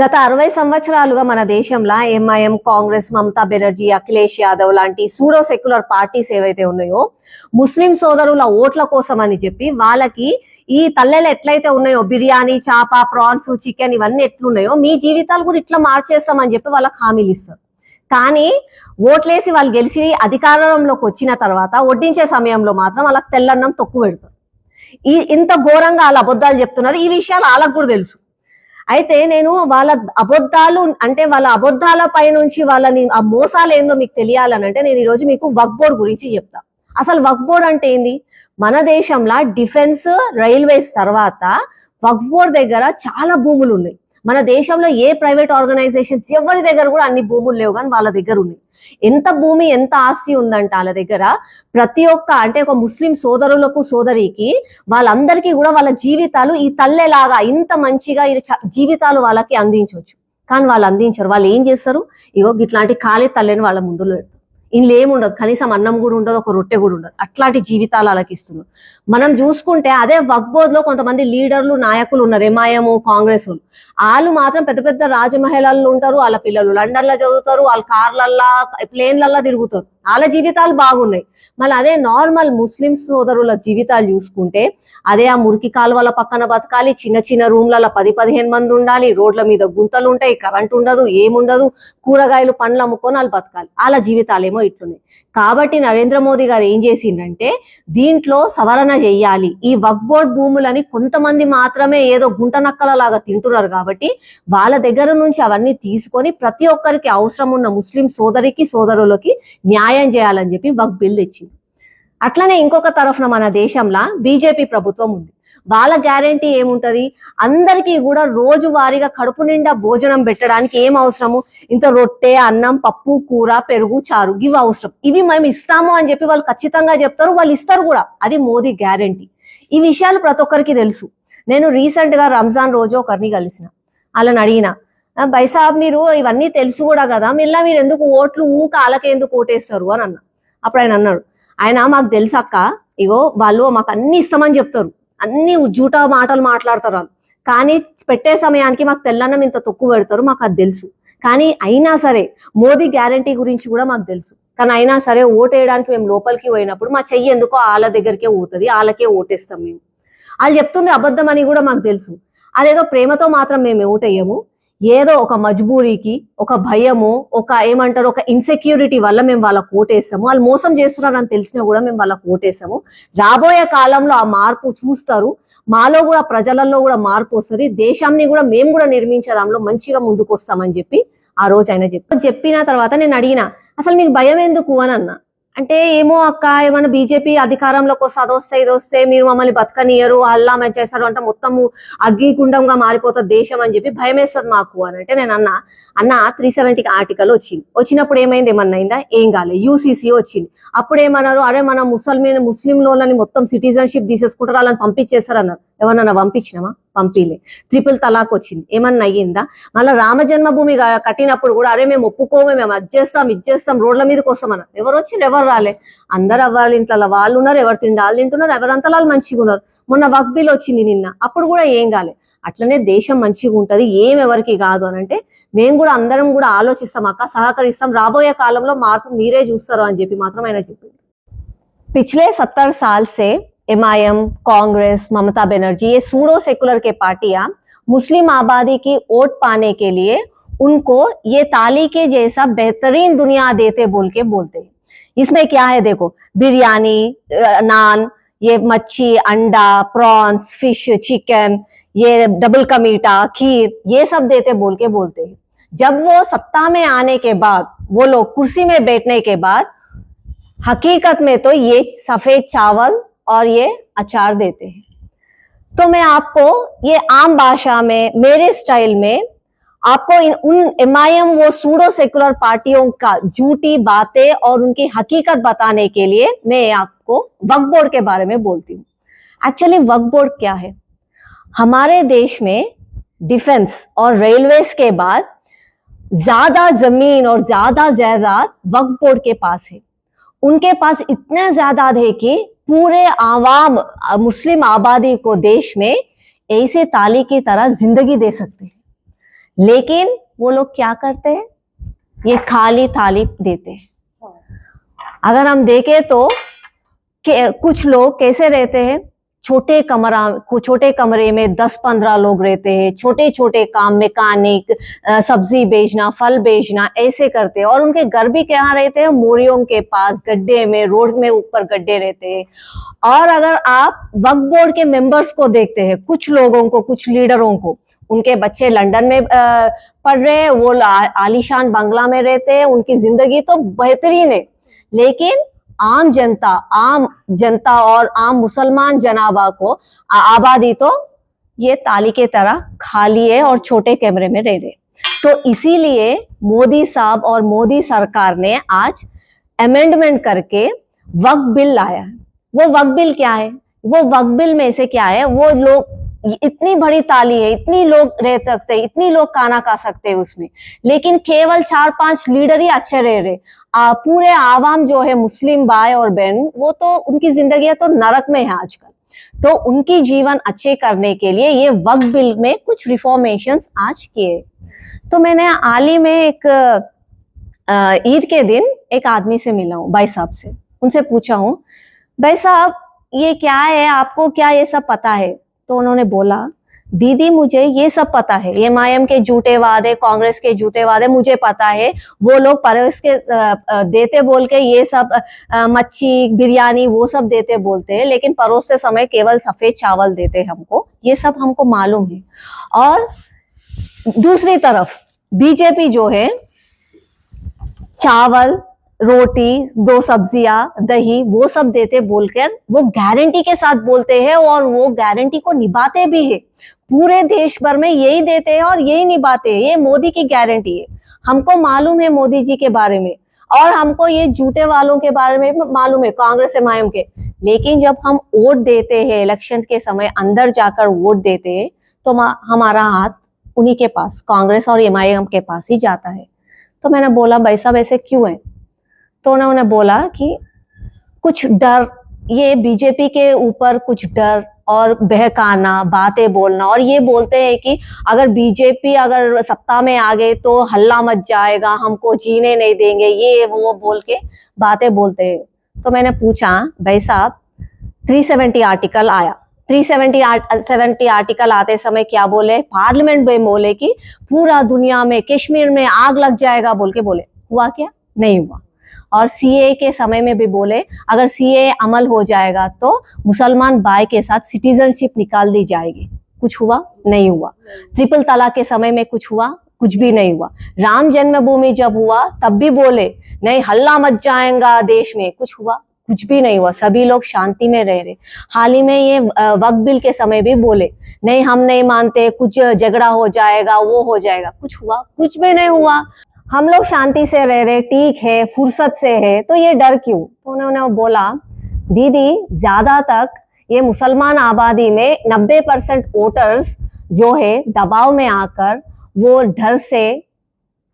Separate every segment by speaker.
Speaker 1: గత 60 సంవత్సరాలుగా మన దేశంలో ఎంఐఎం, కాంగ్రెస్, మమతా బెనర్జీ, అఖిలేష్ యాదవ్ లాంటి సూడో సెక్యులర్ పార్టీస్ ఏవైతే ఉన్నాయో ముస్లిం సోదరుల ఓట్ల కోసం అని చెప్పి వాళ్ళకి ఈ తల్లెలు ఎట్లయితే ఉన్నాయో బిర్యానీ, చాప, ప్రాన్స్, చికెన్ ఇవన్నీ ఎట్లున్నాయో మీ జీవితాలు కూడా ఇట్లా మార్చేస్తామని చెప్పి వాళ్ళకి హామీలు ఇస్తారు. కానీ ఓట్లేసి వాళ్ళు గెలిచి అధికారంలోకి వచ్చిన తర్వాత వడ్డించే సమయంలో మాత్రం వాళ్ళకి తెల్లన్నం తొక్కు పెడతారు. ఇంత ఘోరంగా వాళ్ళ అబద్ధాలు చెప్తున్నారు. ఈ విషయాలు వాళ్ళకు కూడా తెలుసు. అయితే నేను వాళ్ళ అబద్ధాలు అంటే వాళ్ళ అబద్ధాల పై నుంచి వాళ్ళని ఆ మోసాలు ఏందో మీకు తెలియాలనంటే నేను ఈరోజు మీకు వక్ఫ్ బోర్డ్ గురించి చెప్తా. అసలు వక్ఫ్ బోర్డ్ అంటే ఏంది? మన దేశంలో డిఫెన్స్, రైల్వేస్ తర్వాత వక్ఫ్ బోర్డ్ దగ్గర చాలా భూములు ఉన్నాయి. మన దేశంలో ఏ ప్రైవేట్ ఆర్గనైజేషన్స్ ఎవరి దగ్గర కూడా అన్ని భూములు లేవు, కానీ వాళ్ళ దగ్గర ఉన్నాయి. ఎంత భూమి, ఎంత ఆస్తి ఉందంట వాళ్ళ దగ్గర. ప్రతి ఒక్క అంటే ఒక ముస్లిం సోదరులకు, సోదరికి వాళ్ళందరికీ కూడా వాళ్ళ జీవితాలు ఈ తల్లెలాగా ఇంత మంచిగా జీవితాలు వాళ్ళకి అందించవచ్చు. కానీ వాళ్ళు అందించరు. వాళ్ళు ఏం చేస్తారు? ఇగో ఇట్లాంటి ఖాళీ తల్లిని వాళ్ళ ముందులో పెడతారు. ఇంట్లో ఏముండదు, కనీసం అన్నం కూడా ఉండదు, ఒక రొట్టె కూడా ఉండదు. అట్లాంటి జీవితాలు వాళ్ళకి ఇస్తున్నారు. మనం చూసుకుంటే అదే వక్ఫ్ బోర్డ్ లో కొంతమంది లీడర్లు, నాయకులు ఉన్నారు, ఎంఐఎం, కాంగ్రెస్. వాళ్ళు మాత్రం పెద్ద పెద్ద రాజమహల్లో ఉంటారు. వాళ్ళ పిల్లలు లండన్ లో చదువుతారు, వాళ్ళ కార్లల్లా, ప్లేన్లల్లా తిరుగుతారు. వాళ్ళ జీవితాలు బాగున్నాయి. మళ్ళీ అదే నార్మల్ ముస్లిం సోదరుల జీవితాలు చూసుకుంటే అదే ఆ మురికి కాలువల పక్కన బతకాలి, చిన్న చిన్న రూమ్లలో 10-15 మంది ఉండాలి, రోడ్ల మీద గుంతలు ఉంటాయి, కరెంట్ ఉండదు, ఏముండదు, కూరగాయలు, పండ్లు అమ్ముకొని వాళ్ళు బతకాలి. వాళ్ళ జీవితాలు ఏమో ఇట్లున్నాయి. కాబట్టి నరేంద్ర మోదీ గారు ఏం చేసిందంటే దీంట్లో సవరణ చెయ్యాలి. ఈ వక్ఫ్ బోర్డ్ భూములని కొంతమంది మాత్రమే ఏదో గుంట నక్కల లాగా తింటున్నారు కాబట్టి వాళ్ళ దగ్గర నుంచి అవన్నీ తీసుకొని ప్రతి ఒక్కరికి అవసరం ఉన్న ముస్లిం సోదరికి, సోదరులకి న్యాయం చేయాలని చెప్పి వక్ఫ్ బిల్ తెచ్చింది. అట్లనే ఇంకొక తరఫున మన దేశంలో బీజేపీ ప్రభుత్వం ఉంది. వాళ్ళ గ్యారంటీ ఏముంటది? అందరికీ కూడా రోజువారీగా కడుపు నిండా భోజనం పెట్టడానికి ఏం అవసరము? ఇంత రొట్టె, అన్నం, పప్పు, కూర, పెరుగు, చారు ఇవి అవసరం. ఇవి మేము ఇస్తాము అని చెప్పి వాళ్ళు ఖచ్చితంగా చెప్తారు. వాళ్ళు ఇస్తారు కూడా. అది మోదీ గ్యారంటీ. ఈ విషయాలు ప్రతి ఒక్కరికి తెలుసు. నేను రీసెంట్ గా రంజాన్ రోజు ఒకరిని కలిసిన. వాళ్ళని అడిగిన, బైసాబ్ మీరు ఇవన్నీ తెలుసు కూడా కదా, మీరు ఎందుకు ఓట్లు వాళ్ళకి ఎందుకు ఓటేస్తారు అని అన్న. అప్పుడు ఆయన అన్నాడు, మాకు తెలుసు అక్క, ఇగో వాళ్ళు మాకు అన్ని ఇస్తామని చెప్తారు, అన్ని జూటా మాటలు మాట్లాడతారు వాళ్ళు, కానీ పెట్టే సమయానికి మాకు తెల్లన్నం ఇంత తక్కువ పెడతారు, మాకు అది తెలుసు. కానీ అయినా సరే మోదీ గ్యారంటీ గురించి కూడా మాకు తెలుసు. కానీ అయినా సరే ఓటేయడానికి మేము లోపలికి పోయినప్పుడు మా చెయ్యి ఎందుకో వాళ్ళ దగ్గరికే పోతుంది, వాళ్ళకే ఓటేస్తాం మేము. వాళ్ళు చెప్తుంది అబద్ధం అని కూడా మాకు తెలుసు. అదేదో ప్రేమతో మాత్రం మేము ఓటేయము, ఏదో ఒక మజ్బూరీకి, ఒక భయము, ఒక ఏమంటారు, ఒక ఇన్సెక్యూరిటీ వల్ల మేము వాళ్ళకు ఓటేస్తాము. వాళ్ళు మోసం చేస్తున్నారని తెలిసినా కూడా మేము వాళ్ళకు ఓటేస్తాము. రాబోయే కాలంలో ఆ మార్పు చూస్తారు. మాలో కూడా, ప్రజలలో కూడా మార్పు వస్తుంది. దేశాన్ని కూడా మేము కూడా నిర్మించడంలో మంచిగా ముందుకు వస్తామని చెప్పి ఆ రోజు ఆయన చెప్పిన తర్వాత నేను అడిగిన, అసలు మీకు భయం ఎందుకు అని అన్నా. అంటే ఏమో అక్క, ఏమన్నా బీజేపీ అధికారంలోకి వస్తే అదొస్తే ఇదొస్తే మీరు మమ్మల్ని బతకనియరు, అల్లా మేము చేస్తారు అంటే మొత్తము అగ్గిగుండంగా మారిపోతుంది దేశం అని చెప్పి భయం వేస్తుంది మాకు అని అంటే నేను అన్న 370 ఆర్టికల్ వచ్చినప్పుడు ఏమైంది? ఏమన్నా అయిందా? ఏం కాలేదు. యూసీసీ వచ్చింది. అప్పుడు ఏమన్నారు, అరే మన ముస్లింలని మొత్తం సిటిజన్షిప్ తీసేసుకుంటారు, వాళ్ళని పంపించేస్తారు అన్నారు. ఎవరన్నా పంపించినామా? పంపిలే. ట్రిపుల్ తలాక్ వచ్చింది. ఏమన్నా అయ్యిందా? మళ్ళీ రామ జన్మభూమి కట్టినప్పుడు కూడా అరే మేము ఒప్పుకోమే, మేము అది చేస్తాం రోడ్ల మీదకి వస్తామన్నారు. ఎవరు వచ్చిండ్రు? ఎవరు రాలే. అందరు వాళ్ళ ఇంట్లో వాళ్ళు ఉన్నారు, ఎవరు తిండి వాళ్ళు తింటున్నారు, ఎవరంతా వాళ్ళు మంచిగా ఉన్నారు. మొన్న వక్ఫ్ బిల్ వచ్చింది నిన్న, అప్పుడు కూడా ఏం కాలే. అట్లనే దేశం మంచిగా ఉంటది, ఏం ఎవరికి కాదు అని అంటే మేము కూడా అందరం కూడా ఆలోచిస్తాం అక్క, సహకరిస్తాం, రాబోయే కాలంలో మార్పు మీరే చూస్తారు అని చెప్పి మాత్రం ఆయన చెప్పింది. पिछले 70 साल से एमआईएम, कांग्रेस, ममता बनर्जी ये सूडो सेकुलर के पार्टियां मुस्लिम आबादी की वोट पाने के लिए उनको ये ताली के जैसा बेहतरीन दुनिया देते बोल के बोलते हैं। इसमें क्या है देखो, बिरयानी, नान, ये मच्छी, अंडा, प्रॉन्स, फिश, चिकन, ये डबल का मीठा, खीर, ये सब देते बोल के बोलते हैं। जब वो सत्ता में आने के बाद, वो लोग कुर्सी में बैठने के बाद हकीकत में तो ये सफेद चावल और ये अचार देते हैं। तो मैं आपको ये आम भाषा में, मेरे स्टाइल में आपको उन एमआईएम, वो सूडो सेकुलर पार्टियों का झूठी बातें और उनकी हकीकत बताने के लिए मैं आपको वक्फ बोर्ड के बारे में बोलती हूँ। एक्चुअली वक्फ बोर्ड क्या है? हमारे देश में डिफेंस और रेलवेज के बाद ज्यादा जमीन और ज्यादा जायदाद वक्फ बोर्ड के पास है। उनके पास इतना ज्यादा है कि पूरे आवाम, मुस्लिम आबादी को देश में ऐसे ताली की तरह जिंदगी दे सकते हैं। लेकिन वो लोग क्या करते हैं, ये खाली थाली देते हैं। अगर हम देखें तो कुछ लोग कैसे रहते हैं, छोटे कमरे में 10-15 लोग रहते हैं, छोटे छोटे काम, मैकेनिक, सब्जी बेचना, फल बेचना, ऐसे करते हैं। और उनके घर भी कहाँ रहते हैं, मोरियों के पास, गड्ढे में, रोड में ऊपर गड्ढे रहते हैं। और अगर आप वक्फ बोर्ड के मेंबर्स को देखते हैं, कुछ लोगों को, कुछ लीडरों को, उनके बच्चे लंदन में पढ़ रहे हैं, वो आलीशान बंगला में रहते हैं, उनकी जिंदगी तो बेहतरीन है। लेकिन आम जनता और आम मुसलमान जनाबा को, आबादी तो ये ताली के तरह खाली है और छोटे कैमरे में रह रहे। तो इसीलिए मोदी साहब और मोदी सरकार ने आज अमेंडमेंट करके वक्फ बिल लाया है। वो वक्फ बिल क्या है, वो वक्फ बिल में से क्या है, वो लोग, इतनी बड़ी ताली है, इतनी लोग रह सकते, इतनी लोग खाना खा सकते हैं उसमें, लेकिन केवल 4-5 लीडर ही अच्छे रह रहे। पूरे आवाम जो है, मुस्लिम भाई और बहन, वो तो उनकी जिंदगियां तो नरक में है आजकल। तो उनकी जीवन अच्छे करने के लिए ये वक्फ बिल में कुछ रिफॉर्मेशंस आज किए। तो मैंने हाल ही में एक ईद के दिन एक आदमी से मिला हूँ, भाई साहब से, उनसे पूछा हूँ, भाई साहब ये क्या है, आपको क्या ये सब पता है? तो उन्होंने बोला, दीदी मुझे ये सब पता है, एमआईएम के झूठे वादे, कांग्रेस के झूठे वादे मुझे पता है। वो लोग परोस के देते बोल के ये सब मच्छी बिरयानी वो सब देते बोलते हैं, लेकिन परोसते समय केवल सफेद चावल देते हमको, ये सब हमको मालूम है। और दूसरी तरफ बीजेपी जो है, चावल, रोटी, 2 सब्जियां, दही, वो सब देते बोलकर वो गारंटी के साथ बोलते हैं, और वो गारंटी को निभाते भी है। पूरे देश भर में यही देते हैं और यही निभाते हैं। ये मोदी की गारंटी है। हमको मालूम है मोदी जी के बारे में, और हमको ये झूठे वालों के बारे में मालूम है, कांग्रेस एमआईएम के। लेकिन जब हम वोट देते हैं, इलेक्शन के समय अंदर जाकर वोट देते हैं, तो हमारा हाथ उन्हीं के पास, कांग्रेस और एमआईएम के पास ही जाता है। तो मैंने बोला, भाई साहब ऐसे क्यों है? तो उन्होंने बोला कि कुछ डर, ये बीजेपी के ऊपर कुछ डर और बहकाना, बातें बोलना, और ये बोलते हैं कि अगर बीजेपी अगर सत्ता में आ गए तो हल्ला मच जाएगा, हमको जीने नहीं देंगे, ये वो बोल के बातें बोलते हैं। तो मैंने पूछा, भाई साहब 370 आर्टिकल आया, 370 आर्टिकल आते समय क्या बोले, पार्लियामेंट में बोले कि पूरा दुनिया में, कश्मीर में आग लग जाएगा बोल के बोले। हुआ क्या? नहीं हुआ। और सीए के समय में भी बोले अगर सीए अमल हो जाएगा तो मुसलमान भाई के साथ सिटीजनशिप निकाल दी जाएगी। कुछ हुआ? नहीं हुआ। ट्रिपल तलाक के समय में कुछ हुआ? कुछ भी नहीं हुआ। राम जन्मभूमि जब हुआ तब भी बोले नहीं, हल्ला मच जाएगा देश में। कुछ हुआ? कुछ भी नहीं हुआ। सभी लोग शांति में रह रहे। हाल ही में ये वक्फ बिल के समय भी बोले नहीं, हम नहीं मानते, कुछ झगड़ा हो जाएगा, वो हो जाएगा। कुछ हुआ? कुछ भी नहीं हुआ। हम लोग शांति से रह रहे, ठीक है, फुर्सत से है, तो ये डर क्यों? तो उन्होंने बोला, दीदी ज्यादा तक ये मुसलमान आबादी में 90% वोटर्स जो है दबाव में आकर वो डर से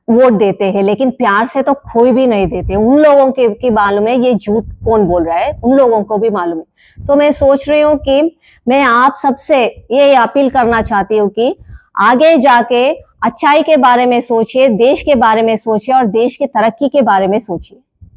Speaker 1: वोट देते हैं, लेकिन प्यार से तो कोई भी नहीं देते। उन लोगों के की मालूम है ये झूठ कौन बोल रहा है, उन लोगों को भी मालूम है। तो मैं सोच रही हूँ कि मैं आप सबसे ये अपील करना चाहती हूँ कि आगे जाके अच्छाई के बारे में सोचिए, देश के बारे में सोचिए और देश की तरक्की के बारे में सोचिए।